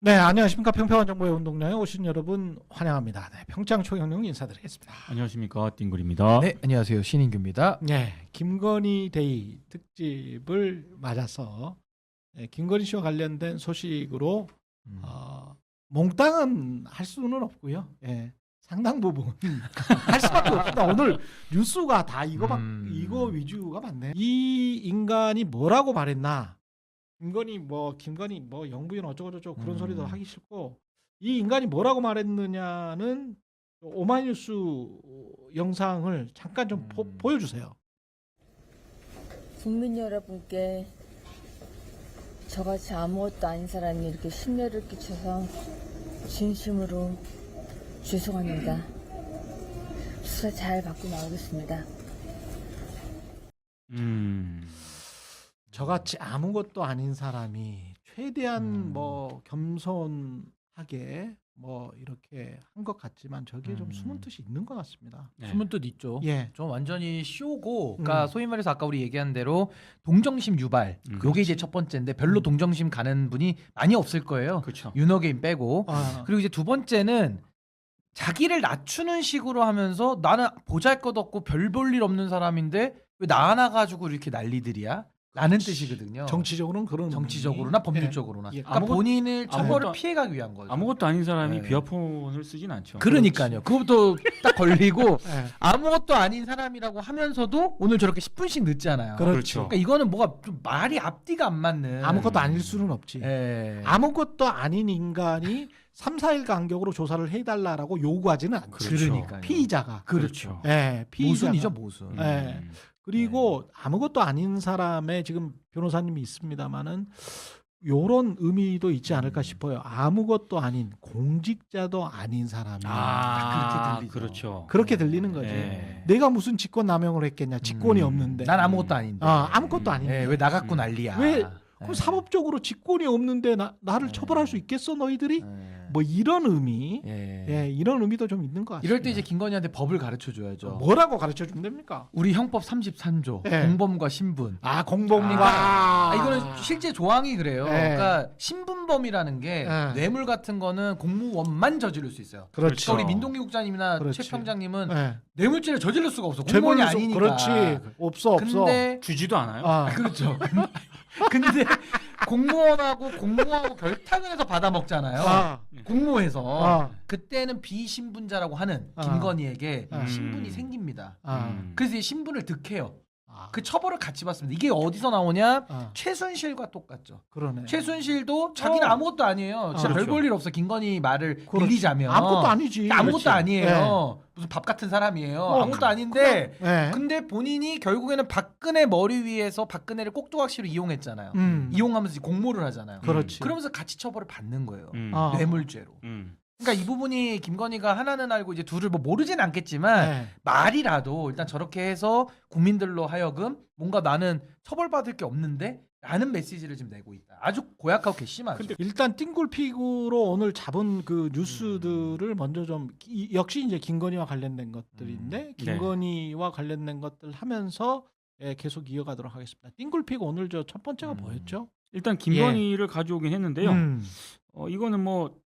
네, 안녕하십니까. 평평한 정보의 운동량에 오신 여러분 환영합니다. 네, 평창 초경영 인사드리겠습니다. 안녕하십니까, 띵글입니다. 네, 안녕하세요. 신인규입니다. 네, 김건희 데이 특집을 맞아서 김건희 씨와 관련된 소식으로 몽땅은 할 수는 없고요. 상당 부분 할 수밖에 없습니다. 오늘 뉴스가 다 이거 위주가 많네. 이 인간이 뭐라고 말했나? 김건희 뭐 영부인 어쩌고저쩌고 그런 소리도 하기 싫고, 이 인간이 뭐라고 말했느냐는 오마이뉴스 영상을 잠깐 좀 보여주세요. 국민 여러분께 저같이 아무것도 아닌 사람이 이렇게 심려를 끼쳐서 진심으로 죄송합니다. 수사 잘 받고 나오겠습니다. 저같이 아무것도 아닌 사람이 최대한 뭐 겸손하게 뭐 이렇게 한 것 같지만 저기에 좀 숨은 뜻이 있는 것 같습니다. 네. 숨은 뜻 있죠. 예. 좀 완전히 쇼고, 그러니까 소위 말해서 아까 우리 얘기한 대로 동정심 유발. 요게 이제 첫 번째인데 별로 동정심 가는 분이 많이 없을 거예요. 그렇죠. 윤호개인 빼고. 그리고 이제 두 번째는 자기를 낮추는 식으로 하면서 나는 보잘것없고 별 볼 일 없는 사람인데 왜 나 하나 가지고 이렇게 난리들이야? 라는 뜻이거든요. 정치적으로는 그런 정치적으로나 의미. 법률적으로나. 예. 그러니까 본인을 처벌을 아무것도- 피해가기 위한 거죠. 아무것도 아닌 사람이 네. 비화폰을 쓰진 않죠. 그러니까요. 그것부터 딱 걸리고 예. 아무것도 아닌 사람이라고 하면서도 오늘 저렇게 10분씩 늦잖아요. 그렇죠. 그러니까 이거는 뭐가 좀 말이 앞뒤가 안 맞는. 아무것도 아닐 수는 없지. 예. 아무것도 아닌 인간이 3, 4일 간격으로 조사를 해달라고 요구하지는 않죠. 그러니까요. 피의자가. 그렇죠. 예, 피의자가. 모순이죠, 모순. 예. 그리고 아무것도 아닌 사람의, 지금 변호사님이 있습니다마는 요런 의미도 있지 않을까 싶어요. 아무것도 아닌 공직자도 아닌 사람이 그렇게 들리죠. 그렇죠. 그렇게 들리는 거지. 예. 내가 무슨 직권 남용을 했겠냐? 직권이 없는데. 난 아무것도 아닌데. 아무것도 아닌데. 예, 왜 나 갖고 난리야? 왜 그럼 예. 사법적으로 직권이 없는데 나를 처벌할 수 있겠어 너희들이? 예. 뭐 이런 의미, 예. 이런 의미도 좀 있는 것 같습니다. 이럴 때 이제 김건희한테 법을 가르쳐 줘야죠. 뭐라고 가르쳐 주면 됩니까? 우리 형법 33조 예. 공범과 신분. 공범과 이거는 실제 조항이 그래요. 예. 그러니까 신분범이라는 게 예. 뇌물 같은 거는 공무원만 저지를 수 있어요. 그렇죠. 그러니까 우리 민동기 국장님이나 그렇지. 최 평장님은 예. 뇌물죄를 저지를 수가 없어. 공무원이 재벌 아니니까. 그렇지. 없어. 근데 주지도 않아요. 그렇죠. 근데 공무원하고 공무하고 결탁을 해서 받아 먹잖아요. 공모해서 그때는 비신분자라고 하는 김건희에게 신분이 생깁니다. 그래서 이 신분을 득해요. 그 처벌을 같이 받습니다. 이게 어디서 나오냐? 최순실과 똑같죠. 그러네. 최순실도 자기는 아무것도 아니에요. 진짜 그렇죠. 별 볼 일 없어. 김건희 말을 그렇지. 빌리자면 아무것도 아니지. 아무것도 그렇지. 아니에요. 무슨 밥 같은 사람이에요. 아무것도 아닌데 예. 근데 본인이 결국에는 박근혜 머리 위에서 박근혜를 꼭두각시로 이용했잖아요. 이용하면서 공모를 하잖아요. 그렇지. 그러면서 같이 처벌을 받는 거예요. 아. 뇌물죄로. 그러니까 이 부분이 김건희가 하나는 알고 이제 둘을 뭐 모르진 않겠지만 예. 말이라도 일단 저렇게 해서 국민들로 하여금 뭔가 나는 처벌받을 게 없는데 라는 메시지를 지금 내고 있다. 아주 고약하고 괘씸하죠. 근데 일단 띵골픽으로 오늘 잡은 그 뉴스들을 먼저 좀 역시 이제 김건희와 관련된 것들인데 김건희와 관련된 것들 하면서 계속 이어가도록 하겠습니다. 띵골픽 오늘 저 첫 번째가 뭐였죠? 일단 김건희를 가져오긴 했는데요. 이거는 뭐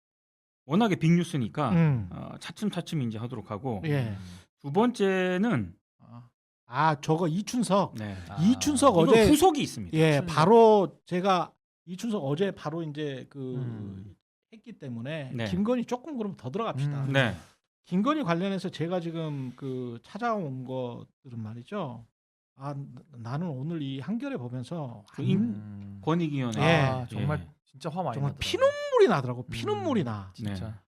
워낙에 빅뉴스니까 차츰차츰 이제 하도록 하고, 예. 두 번째는 저거 이춘석. 네. 이춘석 이건 어제 후속이 있습니다. 예, 이춘석. 바로 제가 이춘석 어제 바로 이제 했기 때문에 네. 김건희 조금 그럼 더 들어갑시다. 네. 김건희 관련해서 제가 지금 찾아온 것들은 말이죠. 나는 오늘 이 한겨레 보면서 권익위원회. 예. 정말 진짜 화 많이 정말 나더라고요. 피눈물이 나더라고. 피눈물이 나. 진짜.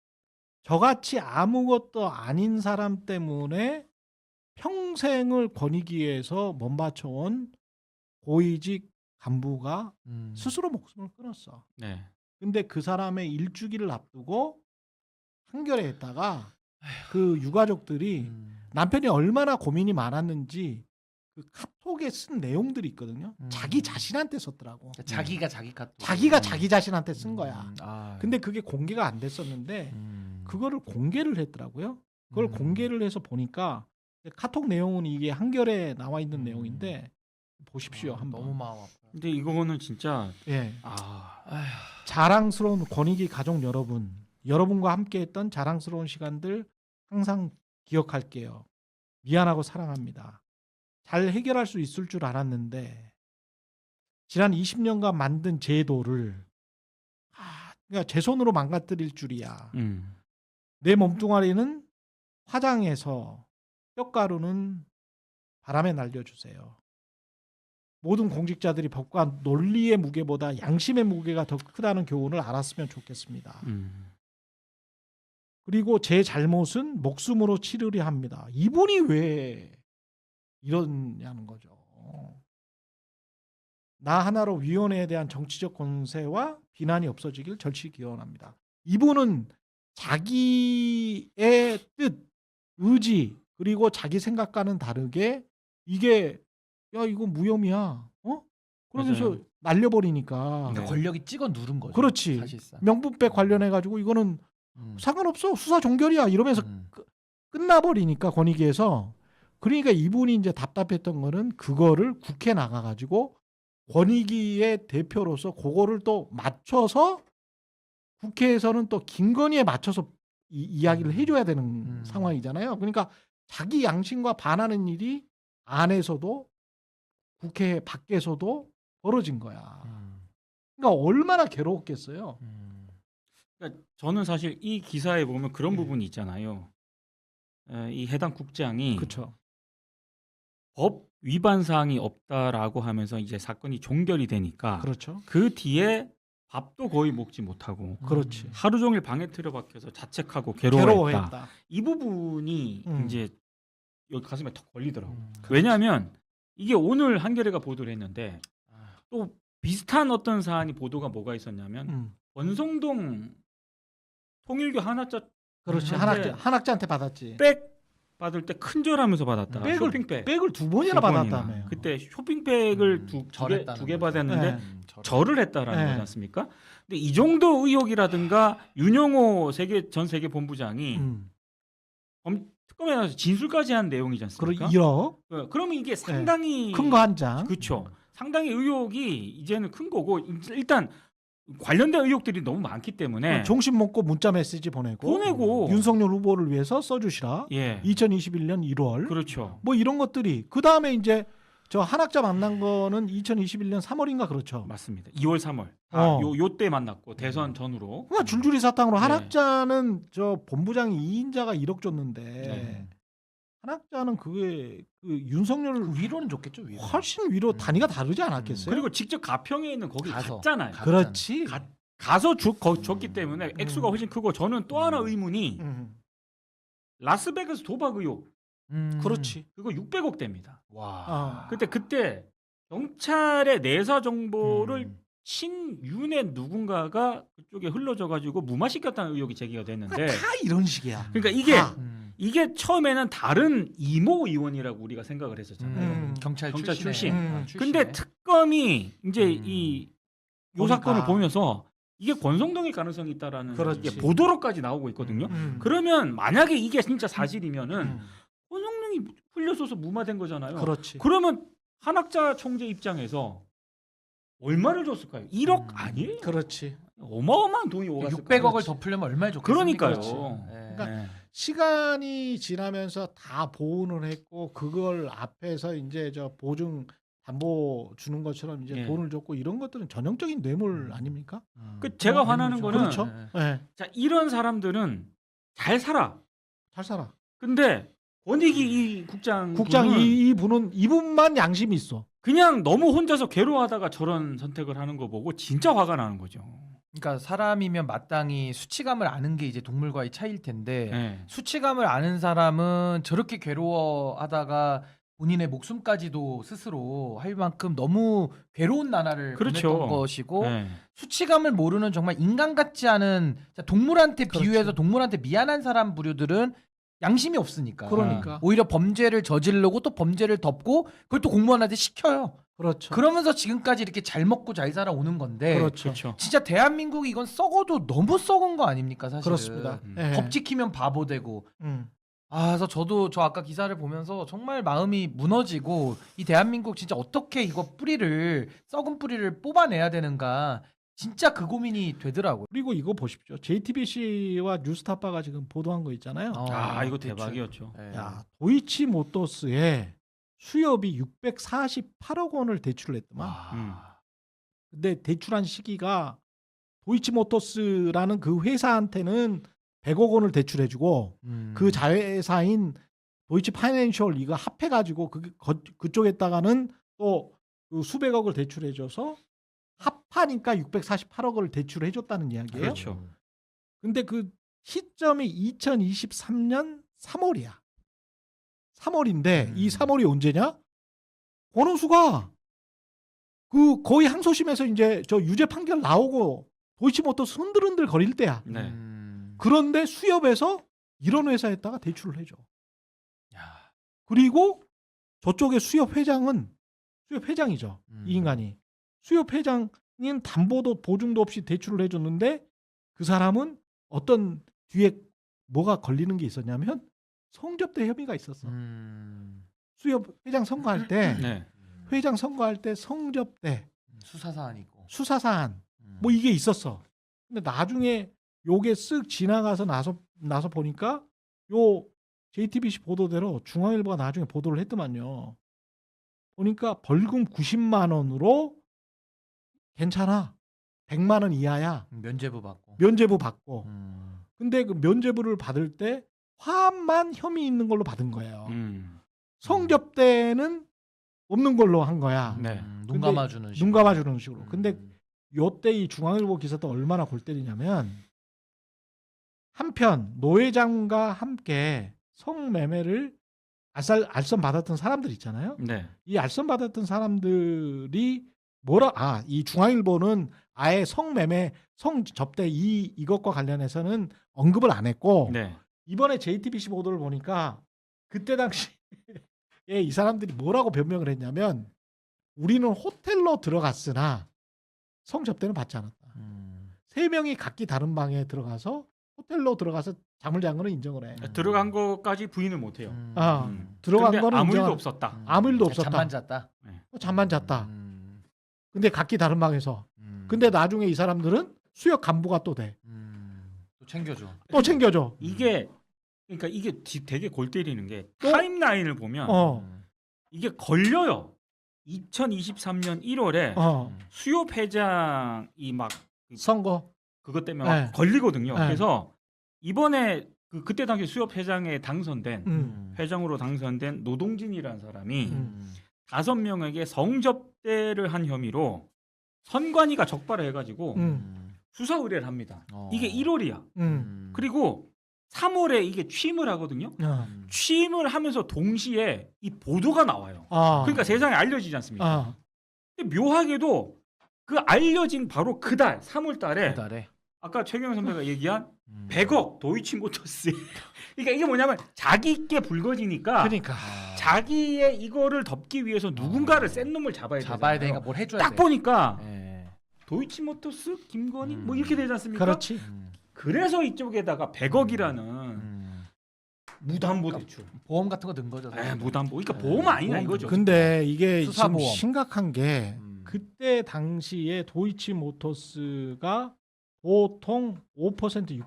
저같이 아무것도 아닌 사람 때문에 평생을 권익위에서 몸바쳐온 고위직 간부가 스스로 목숨을 끊었어. 네. 근데 그 사람의 일주기를 앞두고 한겨레에다가 그 유가족들이 남편이 얼마나 고민이 많았는지 그 카톡에 쓴 내용들이 있거든요. 자기 자신한테 썼더라고. 자기가 자기 카톡. 자기가 자기 자신한테 쓴 거야. 아. 근데 그게 공개가 안 됐었는데 그거를 공개를 했더라고요. 그걸 공개를 해서 보니까 카톡 내용은 이게 한겨레에 나와 있는 내용인데 보십시오. 한번. 너무 마음 아파. 근데 이거는 진짜 예. 아휴. 자랑스러운 권익위 가족 여러분, 여러분과 함께했던 자랑스러운 시간들 항상 기억할게요. 미안하고 사랑합니다. 잘 해결할 수 있을 줄 알았는데 지난 20년간 만든 제도를 그러니까 제 손으로 망가뜨릴 줄이야. 내 몸뚱아리는 화장해서 뼈가루는 바람에 날려주세요. 모든 공직자들이 법과 논리의 무게보다 양심의 무게가 더 크다는 교훈을 알았으면 좋겠습니다. 그리고 제 잘못은 목숨으로 치르려 합니다. 이분이 왜 이러냐는 거죠. 나 하나로 위원회에 대한 정치적 권세와 비난이 없어지길 절실히 기원합니다. 이분은 자기의 뜻, 의지 그리고 자기 생각과는 다르게 이게 야 이거 무혐의야. 그러면서 맞아요. 날려버리니까. 그러니까 권력이 찍어 누른 거죠. 그렇지. 사실상. 명분백 관련해 가지고 이거는 상관없어 수사 종결이야 이러면서 끝나버리니까 권익위에서. 그러니까 이분이 이제 답답했던 거는 그거를 국회 나가 가지고 권익위의 대표로서 그거를 또 맞춰서 국회에서는 또 김건희에 맞춰서 이야기를 해줘야 되는 상황이잖아요. 그러니까 자기 양심과 반하는 일이 안에서도 국회 밖에서도 벌어진 거야. 그러니까 얼마나 괴로웠겠어요. 그러니까 저는 사실 이 기사에 보면 그런 네. 부분이 있잖아요. 이 해당 국장이 그렇죠. 법 위반 사항이 없다라고 하면서 이제 사건이 종결이 되니까 그렇죠. 그 뒤에 밥도 거의 먹지 못하고 그렇지. 하루 종일 방에 틀어박혀서 자책하고 괴로워했다. 괴로워했다. 이 부분이 음. 이제 여기 가슴에 턱 걸리더라고. 그렇지. 왜냐하면 이게 오늘 한겨레가 보도를 했는데 또 비슷한 어떤 사안이 보도가 뭐가 있었냐면 권성동 통일교 한학자 그렇지. 한테 한학자한테 받았지. 백 받을 때 큰절하면서 받았다. 백을- 쇼핑백 백을 두 번이나 받았다며. 그때 쇼핑백을 두 절했다는 개 거죠. 받았는데 네. 절을 했다라는 네. 거지 않습니까? 근데 이 정도 의혹이라든가 윤영호 전 세계 본부장이 특검에 나와서 진술까지 한 내용이지 않습니까? 그리고 1억 그러면 이게 상당히 큰 거 한 장. 그렇죠. 상당히 의혹이 이제는 큰 거고 일단 관련된 의혹들이 너무 많기 때문에 종신 먹고 문자 메시지 보내고 윤석열 후보를 위해서 써주시라. 예 2021년 1월. 그렇죠. 뭐 이런 것들이 그 다음에 이제 저 한학자 만난 거는 2021년 3월인가 그렇죠. 맞습니다. 2월 3월 요때 만났고 대선 전후로 그러니까 줄줄이 사탕으로 네. 한학자는 저 본부장이 2인자가 1억 줬는데 네. 한학자는 그게 그 윤석열 위로는 좋겠죠. 위로. 훨씬 위로 단위가 다르지 않았겠어요? 그리고 직접 가평에 있는 거기 가서. 갔잖아요. 그렇지. 가서 줬기 때문에 액수가 훨씬 크고 저는 또 하나 의문이 라스베가스 도박 의혹 그렇지. 그거 600억대입니다. 와. 그때 경찰의 내사 정보를 신윤의 누군가가 그쪽에 흘러져 가지고 무마시켰다는 의혹이 제기가 됐는데 다 이런 식이야. 그러니까 이게 다. 이게 처음에는 다른 이모 의원이라고 우리가 생각을 했었잖아요. 경찰 경찰 출신. 근데 특검이 이제 이 요 보니까. 사건을 보면서 이게 권성동일 가능성이 있다라는 그렇지. 이게 보도로까지 나오고 있거든요. 그러면 만약에 이게 진짜 사실이면은 권성동이 흘려서서 무마된 거잖아요. 그렇지. 그러면 한학자 총재 입장에서 얼마를 줬을까요? 1억 아니에요? 그렇지. 어마어마한 돈이 오갔을 600억을 거예요. 더 풀려면 얼마나 좋겠습니까? 그러니까요. 그러니까 네. 시간이 지나면서 다 보온을 했고 그걸 앞에서 이제 저 보증 담보 주는 것처럼 이제 예. 돈을 줬고 이런 것들은 전형적인 뇌물 아닙니까? 제가 화나는 거는 그렇죠. 네. 자 이런 사람들은 잘 살아. 잘 살아. 근데 권익위 이 국장 이분은 이분만 양심이 있어. 그냥 너무 혼자서 괴로워하다가 저런 선택을 하는 거 보고 진짜 화가 나는 거죠. 그러니까 사람이면 마땅히 수치감을 아는 게 이제 동물과의 차이일 텐데 네. 수치감을 아는 사람은 저렇게 괴로워하다가 본인의 목숨까지도 스스로 할 만큼 너무 괴로운 나날을 그렇죠. 보냈던 것이고 네. 수치감을 모르는 정말 인간 같지 않은 동물한테 그렇죠. 비유해서 동물한테 미안한 사람 부류들은 양심이 없으니까. 그러니까. 오히려 범죄를 저지르고 또 범죄를 덮고 그걸 또 공무원한테 시켜요. 그렇죠. 그러면서 지금까지 이렇게 잘 먹고 잘 살아오는 건데 그렇죠. 그렇죠. 진짜 대한민국이 이건 썩어도 너무 썩은 거 아닙니까 사실은. 그렇습니다. 음. 예. 법 지키면 바보 되고 그래서 저도 저 아까 기사를 보면서 정말 마음이 무너지고 이 대한민국 진짜 어떻게 이거 썩은 뿌리를 뽑아내야 되는가 진짜 그 고민이 되더라고요. 그리고 이거 보십시오. JTBC와 뉴스타파가 지금 보도한 거 있잖아요. 이거 대출. 대박이었죠. 네. 야, 도이치모터스에 수협이 648억 원을 대출을 했더만. 근데 대출한 시기가 도이치모터스라는 그 회사한테는 100억 원을 대출해주고 그 자회사인 도이치 파이낸셜 이거 합해가지고 그쪽에다가는 또 그 수백억을 대출해줘서 합하니까 648억을 대출해줬다는 이야기예요. 그렇죠. 근데 그 시점이 2023년 3월이야. 3월인데 이 3월이 언제냐? 권오수가 그 거의 항소심에서 이제 저 유죄 판결 나오고 도이치모터스 흔들흔들 거릴 때야. 네. 그런데 수협에서 이런 회사에다가 대출을 해줘. 야. 그리고 저쪽에 수협 회장이죠. 이 인간이. 수협 회장인 담보도 보증도 없이 대출을 해줬는데 그 사람은 어떤 뒤에 뭐가 걸리는 게 있었냐면 성접대 혐의가 있었어. 수협 회장 선거할 때 네. 회장 선거할 때 성접대 수사사안이고 수사사안 뭐 이게 있었어. 근데 나중에 요게 쓱 지나가서 나서 보니까 요 JTBC 보도대로 중앙일보가 나중에 보도를 했더만요. 보니까 벌금 90만 원으로 괜찮아. 100만 원 이하야. 면죄부 받고. 면죄부 받고. 근데 그 면죄부를 받을 때 화합만 혐의 있는 걸로 받은 거예요. 성접대는 없는 걸로 한 거야. 네. 눈 감아주는 식으로. 눈 감아주는 식으로. 근데 요때 이 중앙일보 기사도 얼마나 골 때리냐면 한편 노 회장과 함께 성매매를 알선 받았던 사람들 있잖아요. 네. 이 알선 받았던 사람들이 이 중앙일보는 아예 성매매, 성접대 이것과 관련해서는 언급을 안 했고 네. 이번에 JTBC 보도를 보니까 그때 당시에 이 사람들이 뭐라고 변명을 했냐면 우리는 호텔로 들어갔으나 성접대는 받지 않았다. 3명이 각기 다른 방에 들어가서 호텔로 들어가서 잠을 잔 거는 인정을 해. 들어간 거까지 부인을 못 해요. 들어간 근데 거는 아무 일도 인정을- 없었다. 아무 일도 없었다. 잠만 잤다. 잠만 잤다. 근데 각기 다른 방에서. 근데 나중에 이 사람들은 수협 간부가 또 돼. 또 챙겨줘. 또 챙겨줘. 이게 그러니까 이게 되게 골 때리는 게 또? 타임라인을 보면 이게 걸려요. 2023년 1월에 수협 회장이 막 선거. 그것 때문에 막 네. 걸리거든요. 네. 그래서 이번에 그때 당시 수협 회장에 당선된 음. 회장으로 당선된 노동진이라는 사람이 음. 5명에게 성접대를 한 혐의로 선관위가 적발을 해가지고 수사 의뢰를 합니다. 이게 1월이야. 그리고 3월에 이게 취임을 하거든요. 취임을 하면서 동시에 이 보도가 나와요. 그러니까 세상에 알려지지 않습니까? 근데 묘하게도 그 알려진 바로 그달 3월 달에 달에. 아까 최경영 선배가 얘기한 100억 도이치모터스. 그러니까 이게 뭐냐면 자기께 불거지니까 그러니까 자기의 이거를 덮기 위해서 누군가를 센 놈을 잡아야 잡아야 되잖아요. 되니까 뭘 해줘야 딱 돼. 보니까 예. 도이치모터스, 김건희 뭐 이렇게 되지 않습니까? 그렇지. 그래서 이쪽에다가 100억이라는 무담보 대출. 보험 같은 거 넣은 거죠. 무담보. 그러니까 보험 아니냐 이거죠. 근데 이게 지금 수사보험. 심각한 게 그때 당시에 도이치모터스가 보통 5%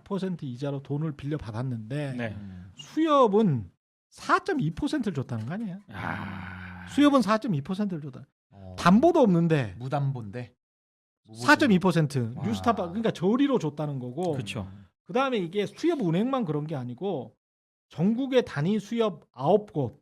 6% 이자로 돈을 빌려 받았는데 네. 수협은 4.2%를 줬다는 거 아니에요? 수협은 4.2%를 줬다. 담보도 없는데 무담보인데. 4.2% 와. 뉴스타파 그러니까 저리로 줬다는 거고. 그렇죠. 그다음에 이게 수협 은행만 그런 게 아니고 전국의 단위 수협 9곳.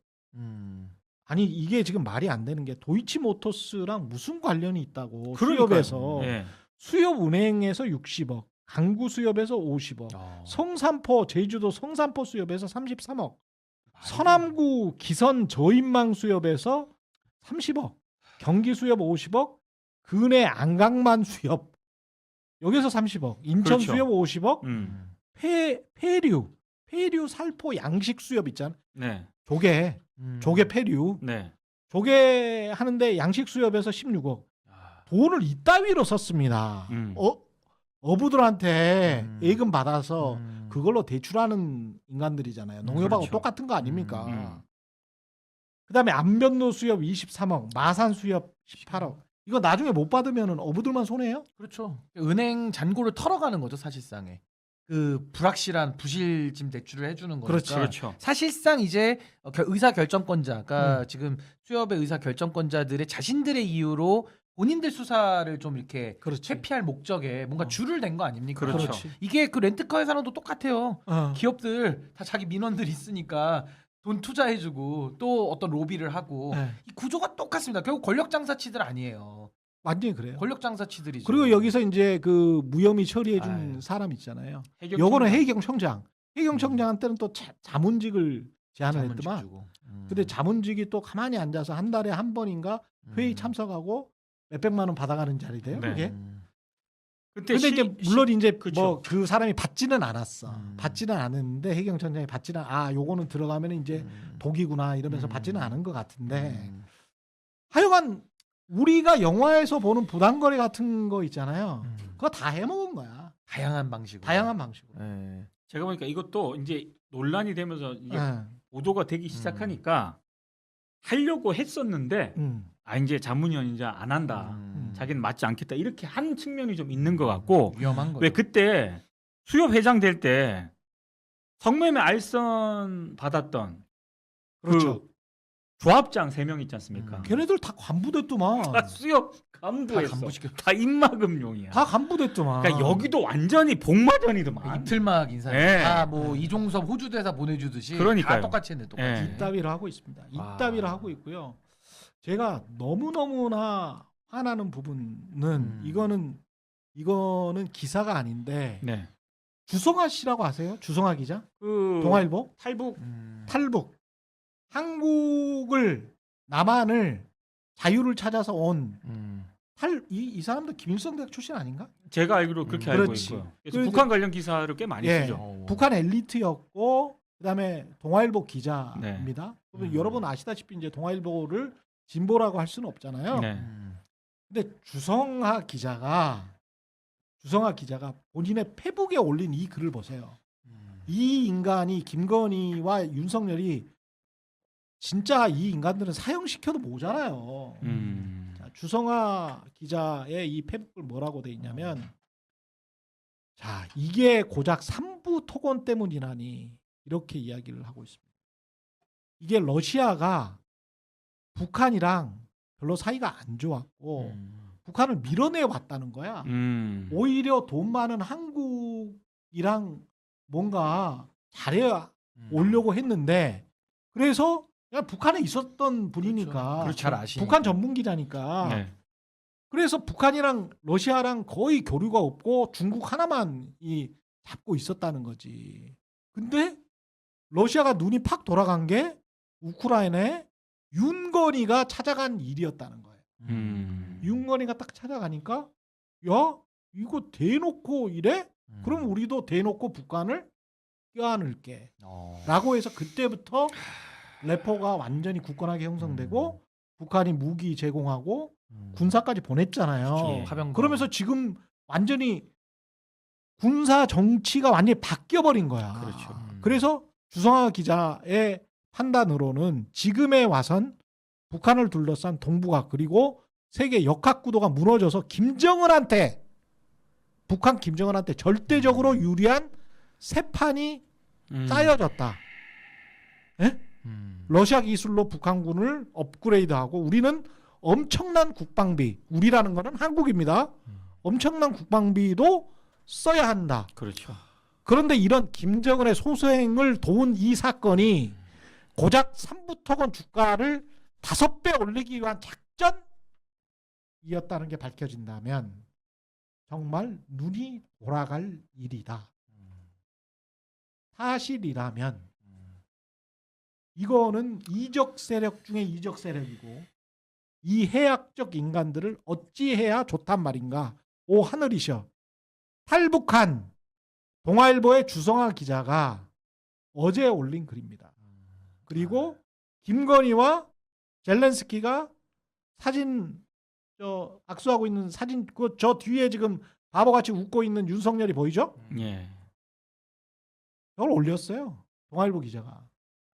아니 이게 지금 말이 안 되는 게 도이치모터스랑 무슨 관련이 있다고 그러니까요. 수협에서 예. 수협은행에서 60억, 강구수협에서 50억, 성산포 제주도 성산포 수협에서 33억, 서남구 기선 저인망 수협에서 30억, 경기 수협 50억, 근해 안강만 수협 여기서 30억, 인천 그렇죠. 수협 50억, 음. 폐류 살포 양식 수협 있잖아. 네. 조개 폐류. 네. 조개 하는데 양식 수협에서 16억. 돈을 이따위로 썼습니다. 어부들한테 예금 받아서 그걸로 대출하는 인간들이잖아요. 농협하고 그렇죠. 똑같은 거 아닙니까? 음. 그다음에 안변도 수협 23억, 마산 수협 18억. 이거 나중에 못 받으면은 어부들만 손해요? 그렇죠. 은행 잔고를 털어가는 거죠 사실상에. 그 불확실한 부실짐 대출을 해주는 거니까. 그렇지. 그렇죠. 사실상 이제 의사 결정권자, 그러니까 지금 수협의 의사 결정권자들의 자신들의 이유로 본인들 수사를 좀 이렇게 그렇지. 회피할 목적에 뭔가 줄을 댄 거 아닙니까? 그렇죠. 그렇지. 이게 그 렌트카 회사랑도 똑같아요. 어. 기업들 다 자기 민원들 있으니까 돈 투자해주고 또 어떤 로비를 하고 네. 이 구조가 똑같습니다. 결국 권력 장사치들 아니에요. 완전히 그래요. 권력 장사치들이죠. 그리고 여기서 이제 그 무혐의 처리해 준 아유. 사람 있잖아요. 해경 요거는 청장. 해경 청장. 해경 청장한테는 또 자문직을 제안을 자문직 했더만. 주고. 근데 자문직이 또 가만히 앉아서 한 달에 한 번인가 회의 참석하고 몇백만 원 받아가는 자리래요. 네. 그게. 그때 근데 이제 물론 이제 그쵸. 뭐 그 사람이 받지는 않았어. 음. 받지는 않았는데 해경청장이 받지는 요거는 들어가면 이제 독이구나 이러면서 받지는 않은 것 같은데 하여간 우리가 영화에서 보는 부당거래 같은 거 있잖아요. 그거 다 해먹은 거야. 다양한 방식으로. 다양한 방식으로. 예. 제가 보니까 이것도 이제 논란이 되면서 이게 예. 보도가 되기 시작하니까 하려고 했었는데 이제 자문위원 이제 안 한다. 자기는 맞지 않겠다. 이렇게 한 측면이 좀 있는 것 같고 위험한 거죠. 왜 그때 수협 회장 될 때 성매매 알선 받았던 그렇죠. 그 조합장 3명 있지 않습니까? 걔네들 다 간부됐더만. 다 수협 다 간부했어. 간부시켜. 다 입막음용이야. 다 간부됐더만. 그러니까 여기도 완전히 복마전이더만. 이틀막 인사. 네. 다뭐 이종섭 호주 대사 보내주듯이 그러니까요. 다 똑같이 했네. 똑같이. 네. 이따위를 하고 있습니다. 와. 이따위를 하고 있고요. 제가 너무너무나 화나는 부분은 이거는 기사가 아닌데 네. 주성아 씨라고 아세요? 주성아 기자? 그 동아일보? 탈북 탈북. 한국을 남한을 자유를 찾아서 온 이 사람도 김일성 대학 출신 아닌가? 제가 알기로 그렇게 알고 그렇지. 있고요. 그래서 그래서- 북한 관련 기사를 꽤 많이 예. 쓰죠. 북한 엘리트였고 그다음에 동아일보 기자입니다. 네. 여러분 아시다시피 이제 동아일보를 진보라고 할 수는 없잖아요. 네. 근데 주성아 기자가 본인의 페북에 올린 이 글을 보세요. 이 인간이 김건희와 윤석열이 진짜 이 인간들은 사형시켜도 모자라요. 자, 주성아 기자의 이 페북글 뭐라고 돼 있냐면 자 이게 고작 3부 토건 때문이라니 이렇게 이야기를 하고 있습니다. 이게 러시아가 북한이랑 별로 사이가 안 좋았고 북한을 밀어내 왔다는 거야. 오히려 돈 많은 한국이랑 뭔가 잘해 오려고 했는데 그래서 그냥 북한에 있었던 분이니까 그렇죠. 잘 아시니까. 북한 전문 기자니까 네. 그래서 북한이랑 러시아랑 거의 교류가 없고 중국 하나만 잡고 있었다는 거지. 근데 러시아가 눈이 팍 돌아간 게 우크라이나에 윤건이가 찾아간 일이었다는 거예요. 윤건이가 딱 찾아가니까 야 이거 대놓고 이래? 그럼 우리도 대놓고 북한을 껴안을게 라고 해서 그때부터 레포가 완전히 굳건하게 형성되고 북한이 무기 제공하고 군사까지 보냈잖아요. 그렇죠. 파병. 그러면서 지금 완전히 군사 정치가 완전히 바뀌어버린 거야. 그렇죠. 그래서 주성아 기자의 판단으로는 지금에 와선 북한을 둘러싼 동북아 그리고 세계 역학 구도가 무너져서 북한 김정은한테 절대적으로 유리한 새 판이 짜여졌다. 예? 러시아 기술로 북한군을 업그레이드하고 우리는 엄청난 국방비, 우리라는 거는 한국입니다. 엄청난 국방비도 써야 한다. 그렇죠. 그런데 이런 김정은의 소수행을 도운 이 사건이 고작 3부토건 주가를 5배 올리기 위한 작전이었다는 게 밝혀진다면 정말 눈이 돌아갈 일이다. 사실이라면 이거는 이적 세력 중에 이적 세력이고 이 해악적 인간들을 어찌해야 좋단 말인가. 오 하늘이셔. 탈북한 동아일보의 주성아 기자가 어제 올린 글입니다. 그리고 김건희와 젤렌스키가 사진 악수하고 있는 사진 저 뒤에 지금 바보같이 웃고 있는 윤석열이 보이죠? 예. 저걸 올렸어요. 동아일보 기자가.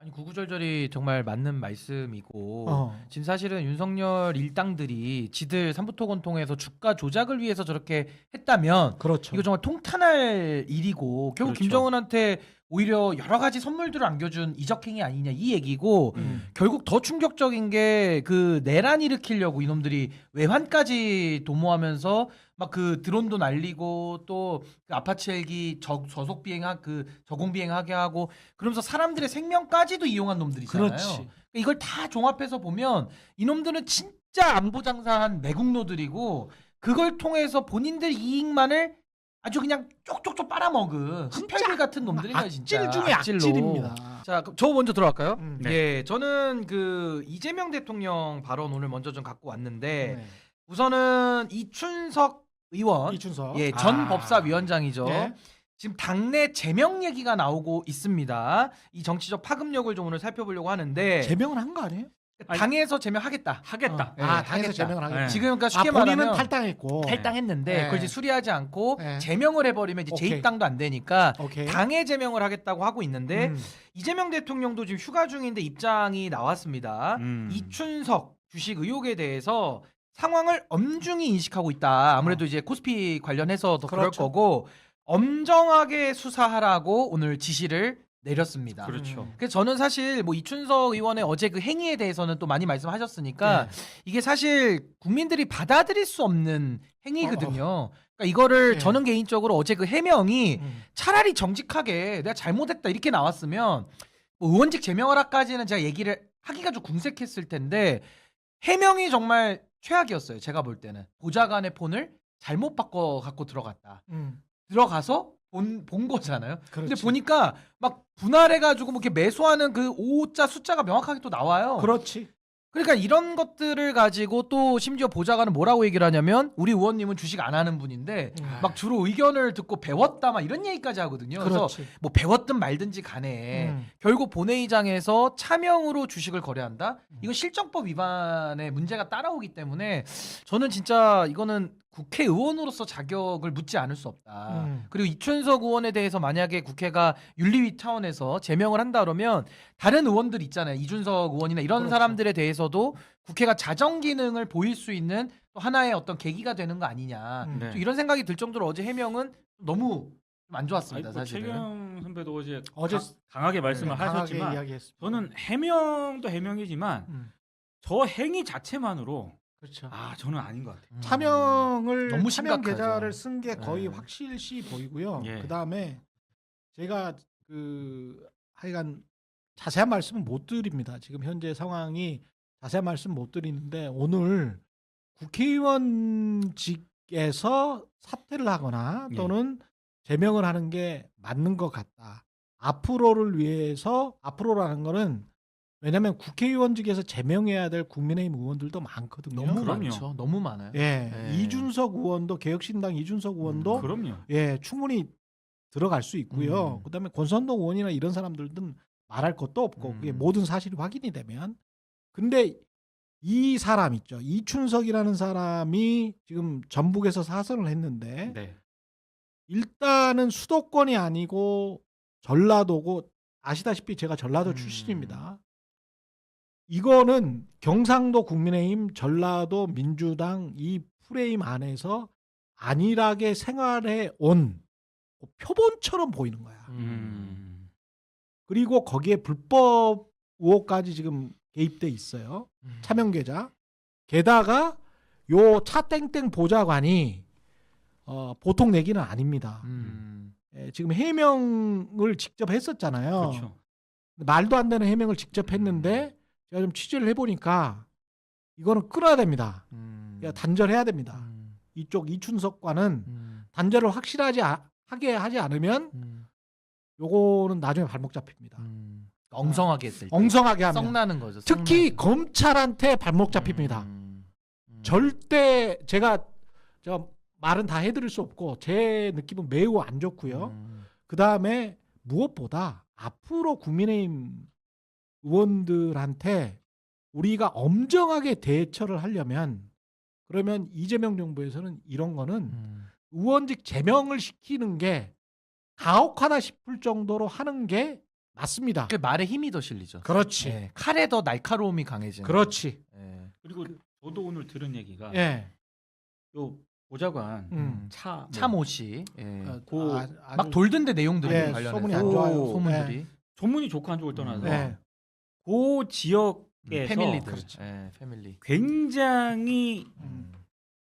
아니 구구절절이 정말 맞는 말씀이고 어. 지금 사실은 윤석열 일당들이 지들 삼부토건 통해서 주가 조작을 위해서 저렇게 했다면 그렇죠. 이거 정말 통탄할 일이고 결국 그렇죠. 김정은한테 오히려 여러 가지 선물들을 안겨준 이적행위 아니냐 이 얘기고 결국 더 충격적인 게 그 내란 일으키려고 이놈들이 외환까지 도모하면서 막 그 드론도 날리고 또그 아파치 헬기 저속 비행하 그 저공 비행하게 하고 그러면서 사람들의 생명까지도 이용한 놈들이잖아요. 그렇지. 그러니까 이걸 다 종합해서 보면 이놈들은 진짜 안보 장사한 매국노들이고 그걸 통해서 본인들 이익만을 아주 그냥 쪽쪽쪽 빨아먹은 흡혈귀 같은 놈들이에요 진짜. 악질 중에 악질로. 악질입니다. 자, 그럼 저 먼저 들어갈까요? 네. 예, 저는 그 이재명 대통령 발언 오늘 먼저 좀 갖고 왔는데 네. 우선은 이춘석 의원, 이춘석. 예, 전 아. 법사위원장이죠. 네. 지금 당내 제명 얘기가 나오고 있습니다. 이 정치적 파급력을 좀 오늘 살펴보려고 하는데 제명은 한 거 아니에요? 당에서 제명하겠다. 하겠다. 예, 당에서 하겠다. 제명을 하겠다. 네. 지금 그러니까 쉽게 본인은 말하면 탈당했고. 탈당했는데 네. 그걸 이제 수리하지 않고 네. 제명을 해버리면 이제 오케이. 재입당도 안 되니까 오케이. 당에 제명을 하겠다고 하고 있는데 음. 이재명 대통령도 지금 휴가 중인데 입장이 나왔습니다. 이춘석 주식 의혹에 대해서 상황을 엄중히 인식하고 있다. 아무래도 이제 코스피 관련해서 더 그럴 그렇죠. 거고 엄정하게 수사하라고 오늘 지시를 내렸습니다. 그렇죠. 그래서 저는 사실 뭐 이춘석 의원의 어제 그 행위에 대해서는 또 많이 말씀하셨으니까 네. 이게 사실 국민들이 받아들일 수 없는 행위거든요. 그러니까 이거를 네. 저는 개인적으로 어제 그 해명이 음. 차라리 정직하게 내가 잘못했다 이렇게 나왔으면 뭐 의원직 제명하라까지는 제가 얘기를 하기가 좀 궁색했을 텐데 해명이 정말 최악이었어요. 제가 볼 때는 보좌관의 폰을 잘못 바꿔 갖고 들어갔다. 들어가서 본 거잖아요. 근데 그렇지. 보니까 막 분할해가지고 뭐 이렇게 매수하는 그 오자 숫자가 명확하게 또 나와요. 그렇지. 그러니까 이런 것들을 가지고 또 심지어 보좌관은 뭐라고 얘기를 하냐면 우리 의원님은 주식 안 하는 분인데 막 주로 의견을 듣고 배웠다 막 이런 얘기까지 하거든요. 그래서 그렇지. 뭐 배웠든 말든지 간에 음. 결국 본회의장에서 차명으로 주식을 거래한다? 이건 실정법 위반의 문제가 따라오기 때문에 저는 진짜 이거는 국회의원으로서 자격을 묻지 않을 수 없다. 그리고 이춘석 의원에 대해서 만약에 국회가 윤리위 차원에서 제명을 한다 그러면 다른 의원들 있잖아요. 이준석 의원이나 이런 그렇죠. 사람들에 대해서도 국회가 자정 기능을 보일 수 있는 또 하나의 어떤 계기가 되는 거 아니냐. 음. 네. 좀 이런 생각이 들 정도로 어제 해명은 너무 좀 안 좋았습니다. 아니, 뭐 사실은. 최경 선배도 어제 어제 강하게 말씀을 강하게 하셨지만 이야기했습니다. 저는 해명도 해명이지만 음. 저 행위 자체만으로 그렇죠. 저는 아닌 것 같아요. 차명을 너무 차명 심각하죠. 계좌를 쓴 게 거의 네. 확실시 보이고요. 예. 그 다음에 제가 그 하여간 자세한 말씀은 못 드립니다. 지금 현재 상황이 자세한 말씀 못 드리는데 오늘 국회의원직에서 사퇴를 하거나 또는 제명을 하는 게 맞는 것 같다. 앞으로를 위해서 앞으로라는 거는 왜냐하면 국회의원직에서 제명해야 될 국민의힘 의원들도 많거든요. 너무 그럼요. 많죠. 너무 많아요. 예, 네. 이준석 의원도 개혁신당 이준석 의원도 그럼요. 예 충분히 들어갈 수 있고요. 그다음에 권선동 의원이나 이런 사람들은 말할 것도 없고 그게 모든 사실이 확인이 되면. 근데 이 사람 있죠. 이춘석이라는 사람이 지금 전북에서 사선을 했는데 네. 일단은 수도권이 아니고 전라도고 아시다시피 제가 전라도 출신입니다. 이거는 경상도 국민의힘, 전라도 민주당 이 프레임 안에서 안일하게 생활해 온 표본처럼 보이는 거야. 그리고 거기에 불법 의혹까지 지금 개입돼 있어요. 차명 계좌. 게다가 요 차땡땡 보좌관이 보통 내기는 아닙니다. 예, 지금 해명을 직접 했었잖아요. 그렇죠. 말도 안 되는 해명을 직접 했는데 제가 좀 취재를 해보니까 이거는 끊어야 됩니다. 단절해야 됩니다. 이쪽 이춘석과는 단절을 확실하게 하지 않으면 요거는 나중에 발목 잡힙니다. 엉성하게 했을 때. 엉성하게 하면 썩나는 거죠. 특히 썩나는. 검찰한테 발목 잡힙니다. 절대 제가 말은 다 해드릴 수 없고 제 느낌은 매우 안 좋고요. 그 다음에 무엇보다 앞으로 국민의힘 의원들한테 우리가 엄정하게 대처를 하려면 그러면 이재명 정부에서는 이런 거는 의원직 제명을 시키는 게 가혹하다 싶을 정도로 하는 게 맞습니다. 그 말에 힘이 더 실리죠. 그렇지. 예, 칼에 더 날카로움이 강해지는. 그렇지. 예. 그리고 저도 오늘 들은 얘기가 예. 요 보좌관 차 차모 씨. 예. 고 아주 막 돌던데 내용들이 예, 관련해서 소문이 안 좋아요. 소문들이. 전문이 좋고 안 좋을 떠나서 예. 그 지역에서 패밀리들. 그렇죠. 예, 패밀리. 굉장히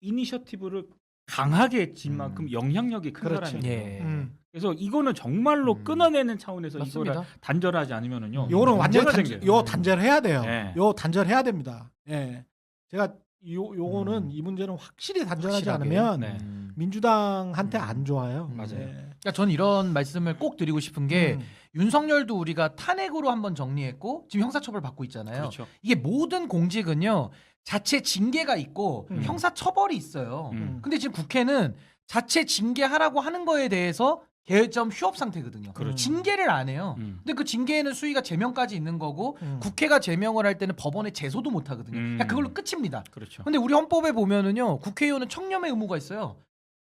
이니셔티브를 강하게 했진 만큼 영향력이 큰 그렇지. 사람이에요. 예. 그래서 이거는 정말로 끊어내는 차원에서 맞습니다. 이거를 단절하지 않으면은요. 요거는 완전히 문제가 생겨요. 요 단절해야 돼요. 예. 요 단절해야 됩니다. 예. 제가 요거는 이 문제는 확실히 단절하지 확실하게. 않으면 네. 민주당한테 안 좋아요. 맞아요. 예. 그러니까 저는 이런 말씀을 꼭 드리고 싶은 게 윤석열도 우리가 탄핵으로 한번 정리했고 지금 형사처벌 받고 있잖아요. 그렇죠. 이게 모든 공직은요 자체 징계가 있고 음. 형사처벌이 있어요. 음. 근데 지금 국회는 자체 징계하라고 하는 거에 대해서 개점 휴업 상태거든요. 그렇죠. 징계를 안 해요. 음. 근데 그 징계에는 수위가 제명까지 있는 거고 음. 국회가 제명을 할 때는 법원에 제소도 못 하거든요. 그냥 그걸로 끝입니다. 그렇죠. 근데 우리 헌법에 보면은요 국회의원은 청렴의 의무가 있어요.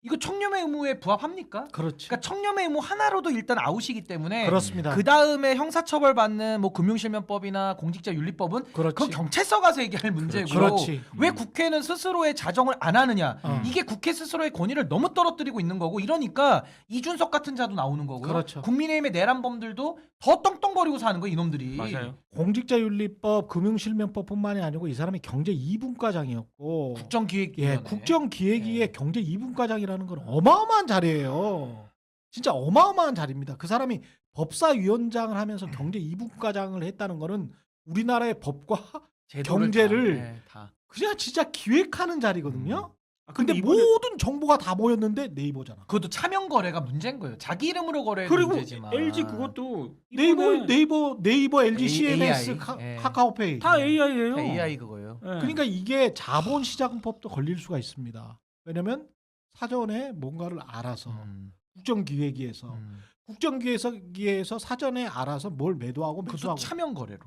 이거 청렴의 의무에 부합합니까? 그렇지. 그러니까 청렴의 의무 하나로도 일단 아웃이기 때문에 그렇습니다. 그 다음에 형사처벌 받는 뭐 금융실명법이나 공직자윤리법은 그렇지. 그건 경찰서 가서 얘기할 문제고 그렇지. 왜 국회는 스스로의 자정을 안 하느냐 어. 이게 국회 스스로의 권위를 너무 떨어뜨리고 있는 거고 이러니까 이준석 같은 자도 나오는 거고요. 그렇죠. 국민의힘의 내란범들도 더 떵떵거리고 사는 거예요 이놈들이. 맞아요. 공직자윤리법, 금융실명법뿐만이 아니고 이 사람이 경제 2분과장이었고 국정기획위원회. 예, 국정기획위의 경제 2분과장이라는 건 어마어마한 자리예요. 진짜 어마어마한 자리입니다. 그 사람이 법사위원장을 하면서 경제 2분과장을 했다는 거는 우리나라의 법과 제도를 경제를 다, 네, 다. 그냥 진짜 기획하는 자리거든요. 아, 근데 이번에 모든 정보가 다 모였는데 네이버잖아. 그것도 차명 거래가 문제인 거예요. 자기 이름으로 거래는 그리고 문제지만. LG 그것도 네이버, LG, A- CNS, AI. 예. 카카오페이. 다 AI예요. AI 그거예요. 그러니까 이게 자본시장법도 걸릴 수가 있습니다. 왜냐면 사전에 뭔가를 알아서 국정기획위에서 국정기획위에서 사전에 알아서 뭘 매도하고 그것도 매수하고 차명 거래로.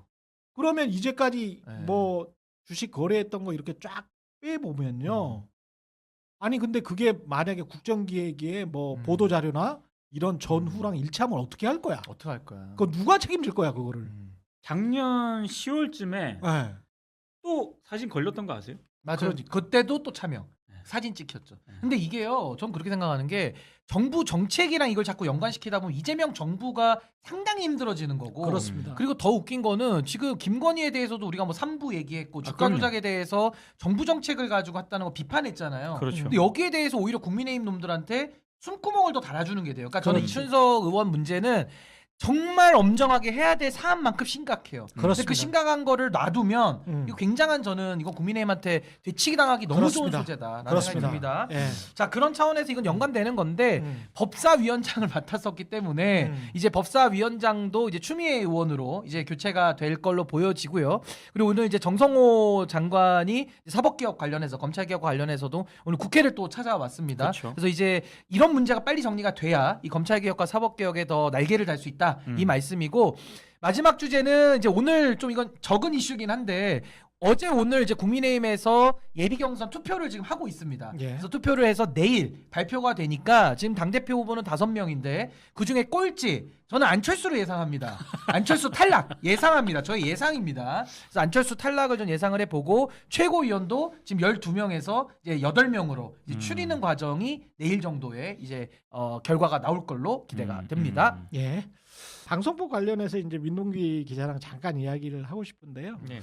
그러면 이제까지 네. 뭐 주식 거래했던 거 이렇게 쫙 빼보면요. 아니 근데 그게 만약에 국정기획위에 뭐 보도자료나 이런 전후랑 일치하면 어떻게 할 거야? 어떻게 할 거야? 그거 누가 책임질 거야 그거를? 작년 10월쯤에 네. 또 사진 걸렸던 거 아세요? 맞아요. 그러니까. 그때도 또 차명. 네. 사진 찍혔죠. 네. 근데 이게요. 전 그렇게 생각하는 게 정부 정책이랑 이걸 자꾸 연관시키다 보면 이재명 정부가 상당히 힘들어지는 거고. 그렇습니다. 그리고 더 웃긴 거는 지금 김건희에 대해서도 우리가 뭐 3부 얘기했고 주가 그럼요. 조작에 대해서 정부 정책을 가지고 했다는 거 비판했잖아요. 그렇죠. 근데 여기에 대해서 오히려 국민의힘 놈들한테 숨구멍을 더 달아주는 게 돼요. 그러니까 저는 그렇지. 이춘석 의원 문제는 정말 엄정하게 해야 될 사안만큼 심각해요. 근데 그렇습니다. 그 심각한 거를 놔두면 이거 굉장한 저는 이건 국민의힘한테 되치기 당하기 너무 그렇습니다. 좋은 소재다라는 그렇습니다. 생각이 듭니다. 예. 자 그런 차원에서 이건 연관되는 건데 법사위원장을 맡았었기 때문에 이제 법사위원장도 이제 추미애 의원으로 이제 교체가 될 걸로 보여지고요. 그리고 오늘 이제 정성호 장관이 사법개혁 관련해서 검찰개혁 관련해서도 오늘 국회를 또 찾아왔습니다. 그렇죠. 그래서 이제 이런 문제가 빨리 정리가 돼야 이 검찰개혁과 사법개혁에 더 날개를 달 수 있다 이 말씀이고 마지막 주제는 이제 오늘 좀 이건 적은 이슈긴 한데. 어제 오늘 이제 국민의힘에서 예비 경선 투표를 지금 하고 있습니다. 예. 그래서 투표를 해서 내일 발표가 되니까 지금 당대표 후보는 5명인데 그중에 꼴찌 저는 안철수를 예상합니다. 안철수 탈락 예상합니다. 저의 예상입니다. 그래서 안철수 탈락을 좀 예상을 해보고 최고위원도 지금 12명에서 이제 8명으로 이제 추리는 과정이 내일 정도에 이제 결과가 나올 걸로 기대가 됩니다. 예. 방송법 관련해서 이제 민동기 기자랑 잠깐 이야기를 하고 싶은데요. 네.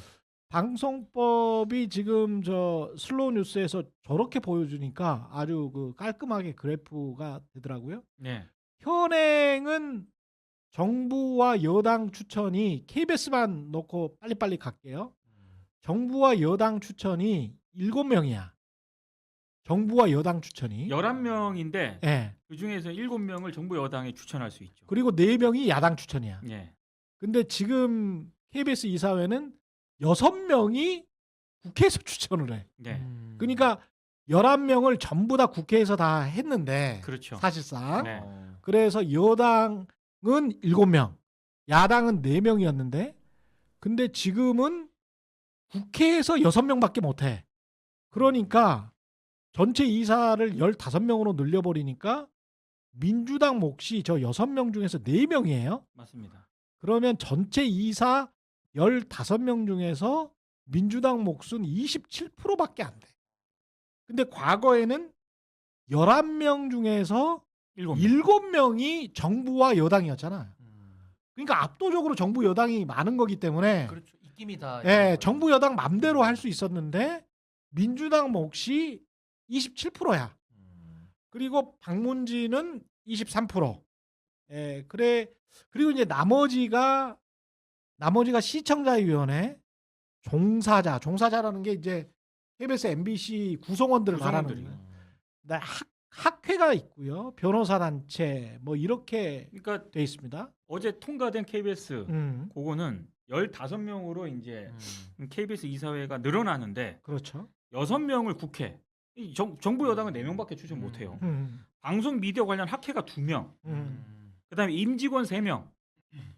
방송법이 지금 저 슬로우 뉴스에서 저렇게 보여주니까 아주 그 깔끔하게 그래프가 되더라고요. 네. 현행은 정부와 여당 추천이 KBS만 놓고 빨리빨리 갈게요. 정부와 여당 추천이 7명이야. 정부와 여당 추천이 11명인데 예. 그중에서 7명을 정부 여당에 추천할 수 있죠. 그리고 4명이 야당 추천이야. 예. 근데 지금 KBS 이사회는 6명이 국회에서 추천을 해. 네. 그러니까 11명을 전부 다 국회에서 다 했는데 그렇죠. 사실상 네. 그래서 여당은 7명, 야당은 4명이었는데 근데 지금은 국회에서 6명밖에 못 해. 그러니까 전체 이사를 15명으로 늘려버리니까 민주당 몫이 저 6명 중에서 4명이에요. 맞습니다. 그러면 전체 이사 15명 중에서 민주당 몫은 27%밖에 안 돼. 근데 과거에는 11명 중에서 7명이 정부와 여당이었잖아. 그러니까 압도적으로 정부 여당이 많은 거기 때문에 그렇죠. 입김이 다. 예, 정부 여당 맘대로 할 수 있었는데 민주당 몫이 27%야. 그리고 박문진은 23%. 예, 그래. 그리고 이제 나머지가 시청자위원회, 종사자라는 게 이제 KBS, MBC 구성원들을 말하는 거예요. 학회가 있고요, 변호사 단체 뭐 이렇게 그러니까 돼 있습니다. 어제 통과된 KBS 그거는 15명으로 이제 KBS 이사회가 늘어나는데 그렇죠. 6명을 국회 정부 여당은 4명밖에 추천 못 해요. 방송 미디어 관련 학회가 2명. 그다음에 임직원 3명.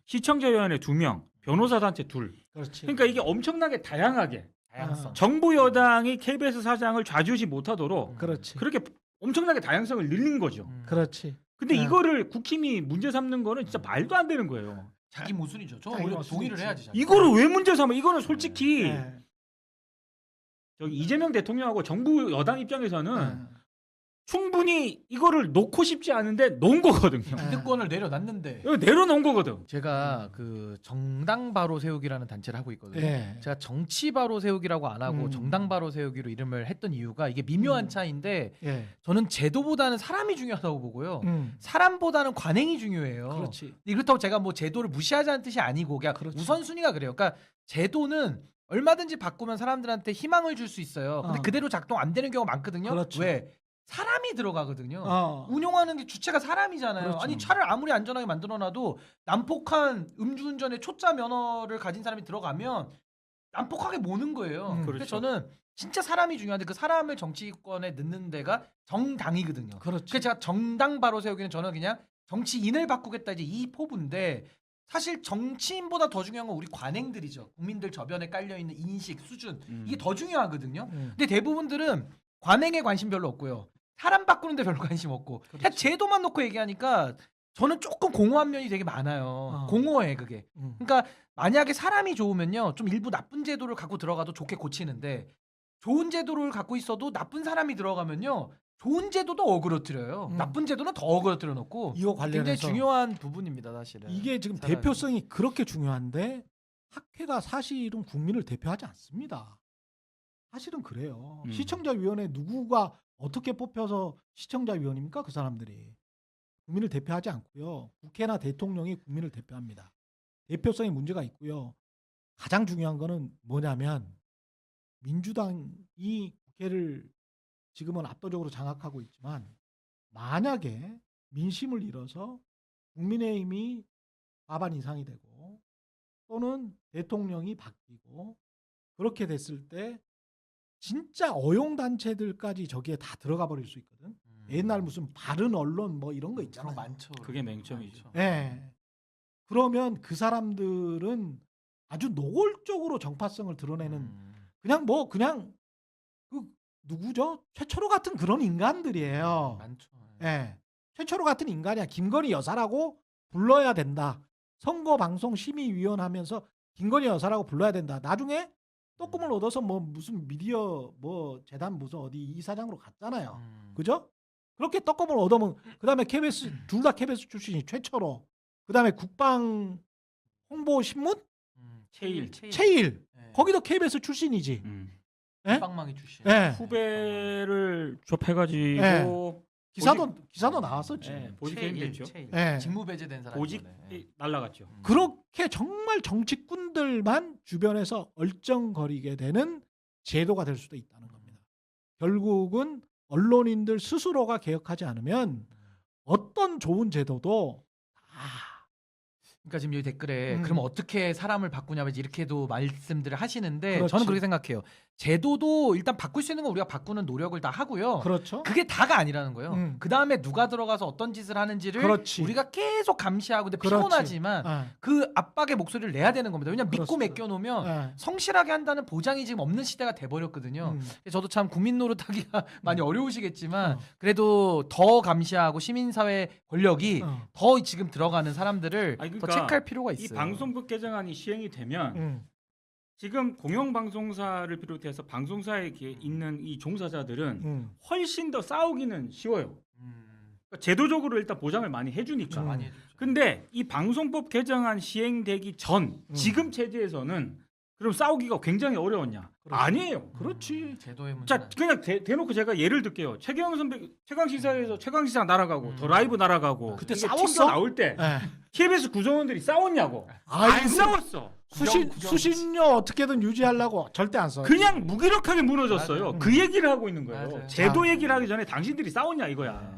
시청자위원회 2명. 변호사 단체 2. 그렇지. 그러니까 이게 엄청나게 다양하게 다양성. 정부 여당이 KBS 사장을 좌지우지 못하도록 그렇지. 그렇게 엄청나게 다양성을 늘린 거죠. 그렇지. 근데 이거를 국힘이 문제 삼는 거는 진짜 말도 안 되는 거예요. 자기 모순이죠. 저 자기 오히려 모순이지. 동의를 해야지. 이거를 왜 문제 삼아? 이거는 솔직히 네. 저기 이재명 대통령하고 정부 여당 입장에서는 네. 충분히 이거를 놓고 싶지 않은데 놓은 거거든요. 기득권을 내려놨는데. 이거 내려놓은 거거든. 제가 그 정당 바로 세우기라는 단체를 하고 있거든요. 네. 제가 정치 바로 세우기라고 안 하고 정당 바로 세우기로 이름을 했던 이유가 이게 미묘한 차이인데 예. 저는 제도보다는 사람이 중요하다고 보고요. 음. 사람보다는 관행이 중요해요. 그렇지. 그렇다고 제가 뭐 제도를 무시하자는 뜻이 아니고 그냥 그렇지. 우선순위가 그래요. 그러니까 제도는 얼마든지 바꾸면 사람들한테 희망을 줄 수 있어요. 근데 어. 그대로 작동 안 되는 경우가 많거든요. 그렇죠. 왜? 사람이 들어가거든요. 어. 운영하는 게 주체가 사람이잖아요. 그렇죠. 아니 차를 아무리 안전하게 만들어놔도 난폭한 음주운전에 초짜 면허를 가진 사람이 들어가면 난폭하게 모는 거예요. 그렇죠. 그래서 저는 진짜 사람이 중요한데 그 사람을 정치권에 넣는 데가 정당이거든요. 그렇지. 그래서 제가 정당 바로 세우기는 저는 그냥 정치인을 바꾸겠다 이제 이 포부인데 사실 정치인보다 더 중요한 건 우리 관행들이죠. 국민들 저변에 깔려 있는 인식 수준 이게 더 중요하거든요. 근데 대부분들은 관행에 관심 별로 없고요. 사람 바꾸는데 별로 관심 없고 그냥 그렇지. 제도만 놓고 얘기하니까 저는 조금 공허한 면이 되게 많아요. 공허해 그게. 그러니까 만약에 사람이 좋으면요 좀 일부 나쁜 제도를 갖고 들어가도 좋게 고치는데 좋은 제도를 갖고 있어도 나쁜 사람이 들어가면요 좋은 제도도 어그러뜨려요. 나쁜 제도는 더 어그러뜨려 놓고 이거 굉장히 관련해서 중요한 부분입니다 사실은. 이게 지금 사람이. 대표성이 그렇게 중요한데 학회가 사실은 국민을 대표하지 않습니다. 사실은 그래요. 시청자위원회 누구가 어떻게 뽑혀서 시청자위원입니까? 그 사람들이. 국민을 대표하지 않고요. 국회나 대통령이 국민을 대표합니다. 대표성에 문제가 있고요. 가장 중요한 거는 뭐냐면 민주당이 국회를 지금은 압도적으로 장악하고 있지만 만약에 민심을 잃어서 국민의힘이 과반 이상이 되고 또는 대통령이 바뀌고 그렇게 됐을 때 진짜 어용단체들까지 저기에 다 들어가 버릴 수 있거든. 옛날 무슨 바른 언론 뭐 이런 거 있잖아요. 많죠. 그게 맹점이죠. 예. 그러면 그 사람들은 아주 노골적으로 정파성을 드러내는 그냥 그 누구죠? 최철호 같은 그런 인간들이에요. 많죠. 예. 최철호 같은 인간이야. 김건희 여사라고 불러야 된다. 선거방송심의위원 하면서 김건희 여사라고 불러야 된다. 나중에 떡금을 얻어서 뭐 무슨 미디어 뭐 재단 무슨 어디 이사장으로 갔잖아요. 그죠? 그렇게 떡금을 얻으면 그다음에 KBS 둘 다 KBS 출신이 최철호. 그다음에 국방 홍보 신문 체일. 최일. 네. 거기도 KBS 출신이지. 예? 빵망이 출신. 예. 후배를 접해가지고 네. 기사도 나왔었지. 보직이 힘들죠. 예. 직무 배제된 사람. 보직이 날라갔죠. 그렇게 정말 정치꾼들만 주변에서 얼쩡거리게 되는 제도가 될 수도 있다는 겁니다. 결국은 언론인들 스스로가 개혁하지 않으면 어떤 좋은 제도도 다 그러니까 지금 여기 댓글에 음. 그럼 어떻게 사람을 바꾸냐면 이렇게도 말씀들을 하시는데 그렇지. 저는 그렇게 생각해요. 제도도 일단 바꿀 수 있는 건 우리가 바꾸는 노력을 다 하고요. 그렇죠. 그게 다가 아니라는 거예요. 음. 그 다음에 누가 들어가서 어떤 짓을 하는지를 그렇지. 우리가 계속 감시하고 근데 그렇지. 피곤하지만 예. 그 압박의 목소리를 내야 되는 겁니다. 왜냐면 믿고 그렇습니다. 맡겨놓으면 예. 성실하게 한다는 보장이 지금 없는 시대가 돼버렸거든요. 음. 저도 참 국민 노릇하기가 많이 어려우시겠지만 어. 그래도 더 감시하고 시민사회 권력이 어. 더 지금 들어가는 사람들을 아니, 더 그러니까 체크할 필요가 이 있어요. 방송법 개정안이 시행이 되면 지금 공영방송사를 비롯해서 방송사에 있는 이 종사자들은 훨씬 더 싸우기는 쉬워요. 그러니까 제도적으로 일단 보장을 많이 해주니까. 음. 많이 해주죠. 근데 이 방송법 개정안 시행되기 전 지금 체제에서는 그럼 싸우기가 굉장히 어려웠냐? 그렇죠. 아니에요. 그렇지. 제도의 문제. 자 그냥 대놓고 제가 예를 들게요. 최경영 선배 최강시사에서 최강시사 날아가고 더 라이브 날아가고 그때 이게 싸웠어? 튕겨 나올 때 예. KBS 구성원들이 싸웠냐고? 아이고. 안 싸웠어. 수신료 어떻게든 유지하려고 절대 안 써. 그냥 무기력하게 무너졌어요. 맞아요. 그 얘기를 하고 있는 거예요. 맞아요. 제도 아. 얘기를 하기 전에 당신들이 싸웠냐 이거야.